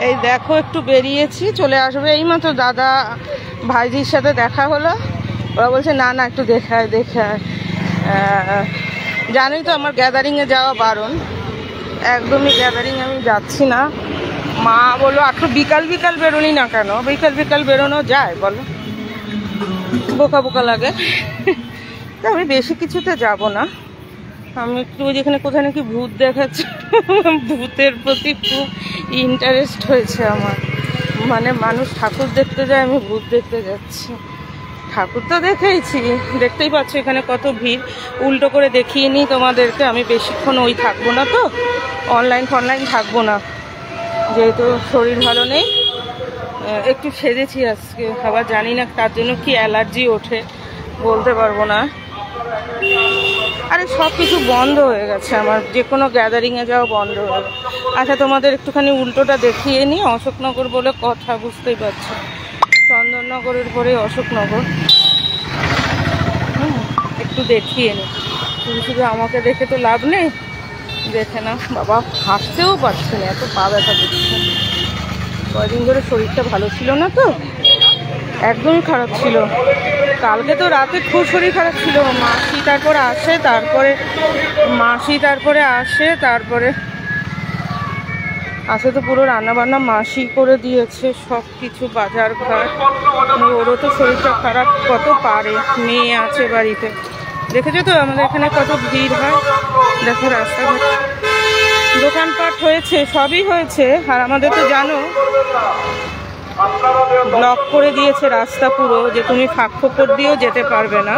এই দেখো একটু বেরিয়েছি, চলে আসবে এইমাত্র দাদা ভাইজির সাথে দেখা হলো। ওরা বলছে না না একটু দেখায় দেখায়। জানোই তো আমার গ্যাদারিংয়ে যাওয়া বারণ, একদমই গ্যাদারিং আমি যাচ্ছি না। মা বললো একটু বিকাল বিকাল বেরোনি না কেন? বিকাল বিকাল বেরোনো যায় বলো? বোকা বোকা লাগে। তা আমি বেশি কিছুতে যাব না, আমি একটু যেখানে কোথায় নাকি ভূত দেখাচ্ছে, ভূতের প্রতি খুব ইন্টারেস্ট হয়েছে আমার। মানে মানুষ ঠাকুর দেখতে যায়, আমি ভূত দেখতে যাচ্ছি। ঠাকুর তো দেখেইছি, দেখতেই পাচ্ছ এখানে কত ভিড়। উল্টো করে দেখিয়ে নিই তোমাদেরকে, আমি বেশিক্ষণ ওই থাকবো না, তো অনলাইন ফনলাইন থাকবো না, যেহেতু শরীর ভালো নেই। একটু সেজেছি আজকে, আবার জানি না তার জন্য কি অ্যালার্জি ওঠে, বলতে পারবো না। আরে সব কিছু বন্ধ হয়ে গেছে আমার, যে কোনো গ্যাদারিংয়ে যাওয়া বন্ধ হয়ে গেছে। আচ্ছা তোমাদের একটুখানি উল্টোটা দেখিয়ে নিই। অশোকনগর বলে কথা, বুঝতেই পারছো, চন্দননগরের পরে অশোকনগর। একটু দেখিয়ে নিই, শুধু শুধু আমাকে দেখে তো লাভ নেই, দেখে না। বাবা হাসতেও পারছি না, এত পা ব্যথা দিচ্ছে। কয়দিন ধরে শরীরটা ভালো ছিল না, তো একদমই খারাপ ছিল। কালকে তো রাতে খুব শরীর খারাপ ছিল। মাসি তারপরে আসে, তারপরে আসে তো পুরো রান্নাবান্না মাসি করে দিয়েছে, সব কিছু বাজার ঘাট। ওরও তো শরীরটা খারাপ, কত পারে, মেয়ে আছে বাড়িতে। দেখেছো তো আমাদের এখানে কত ভিড় হয়, দেখো রাস্তাঘাট, দোকানপাট হয়েছে, সবই হয়েছে। আর আমাদের তো জানো ব্লক করে দিয়েছে রাস্তা পুরো, যে তুমি ফাঁক ফোকর দিয়েও যেতে পারবে না।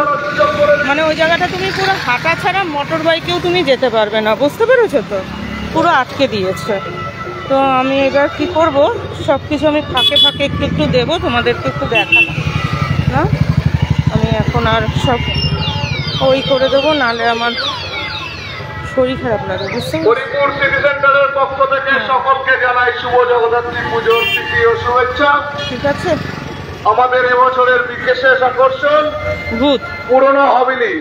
মানে ওই জায়গাটা তুমি পুরো হাঁটা ছাড়া মোটর বাইকেও তুমি যেতে পারবে না, বুঝতে পেরেছো তো? পুরো আটকে দিয়েছে। তো আমি এবার কি করব, সব কিছু আমি ফাঁকে ফাঁকে একটু একটু দেবো, তোমাদেরকে একটু দেখাবো না। আমি এখন আর সব ওই করে দেবো, নাহলে আমার শরীর খারাপ লাগে, বুঝতে পারছো? হরিপুর সিটি সেন্টারের পক্ষ থেকে সকলকে জানাই শুভ জগদ্ধাত্রী পুজোর প্রীতি ও শুভেচ্ছা। ঠিক আছে। আমাদের এবছরের বিশেষ আকর্ষণ ভূত পুরনো হাভেলি।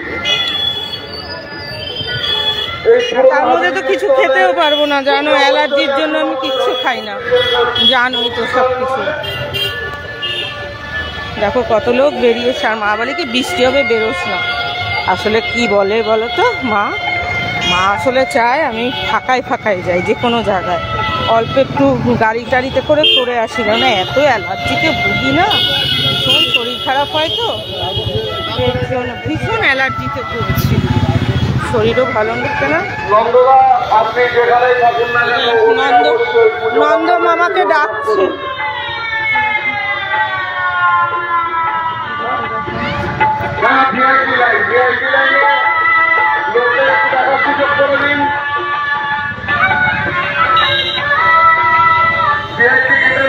তার মধ্যে তো কিছু খেতেও পারবো না, জানো, অ্যালার্জির জন্য আমি কিচ্ছু খাই না, জানোই তো সব কিছু। দেখো কত লোক বেরিয়েছে, আর মা বলে কি বৃষ্টি হবে বেরোস না। আসলে কি বলে বলো তো, মা আসলে চায় আমি ফাঁকায় ফাঁকায় যাই, যে কোনো জায়গায় অল্প একটু গাড়ি টাড়িতে করে আসি, না এত অ্যালার্জিতে ভুগি না, ভীষণ শরীর খারাপ হয়, তো এর জন্য ভীষণ অ্যালার্জিতে ভুগছি, শরীরও ভালো লাগছে না। নন্দ মামাকে ডাকছে।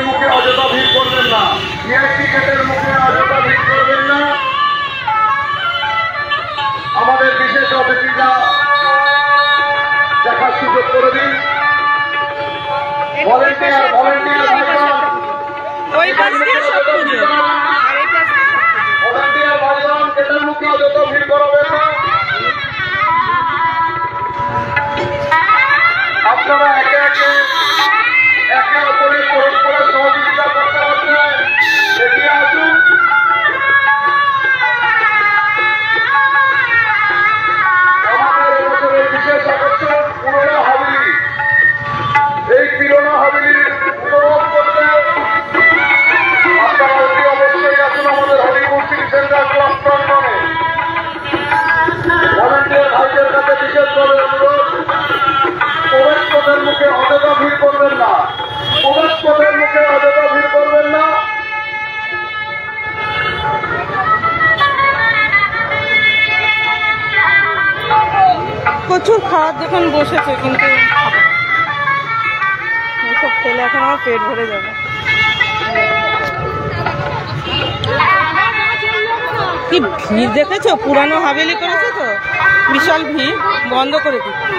মুখে অযথা ভিড় করবেন না, মুখে অযথা ভিড় করবেন না। আমাদের বিশেষ অতিথিরা দেখার সুযোগ করে দিন। ভলেন্টিয়ার ভলেন্টিয়ার ভাইগণ, গেটের মুখে অযথা ভিড় করাবেন না। আপনারা একে অপরের পরস্পরের সহযোগিতা করতে করতে এগিয়ে আসুন। আমাদের এবছরের বিশেষ আকর্ষণ পুরনো হাভেলি। এই পুরনো হাভেলি উপভোগ করতে আপনারা অতি অবশ্যই আসুন আমাদের হরিপুর সিটি সেন্টার ক্লাব প্রাঙ্গণে। ভলেন্টিয়ার ভাইদের কাছে বিশেষভাবে অনুরোধ, প্রবেশ পথের মুখে অযথা ভিড় করবেন না, প্রচুর খাওয়ার দোকান বসেছে, কিন্তু এসব খেলে এখন আমার পেট ভরে যাবে। কি ভিড় দেখেছো, পুরানো হাভেলি করেছে তো, বিশাল ভিড়, বন্ধ করে দিচ্ছে।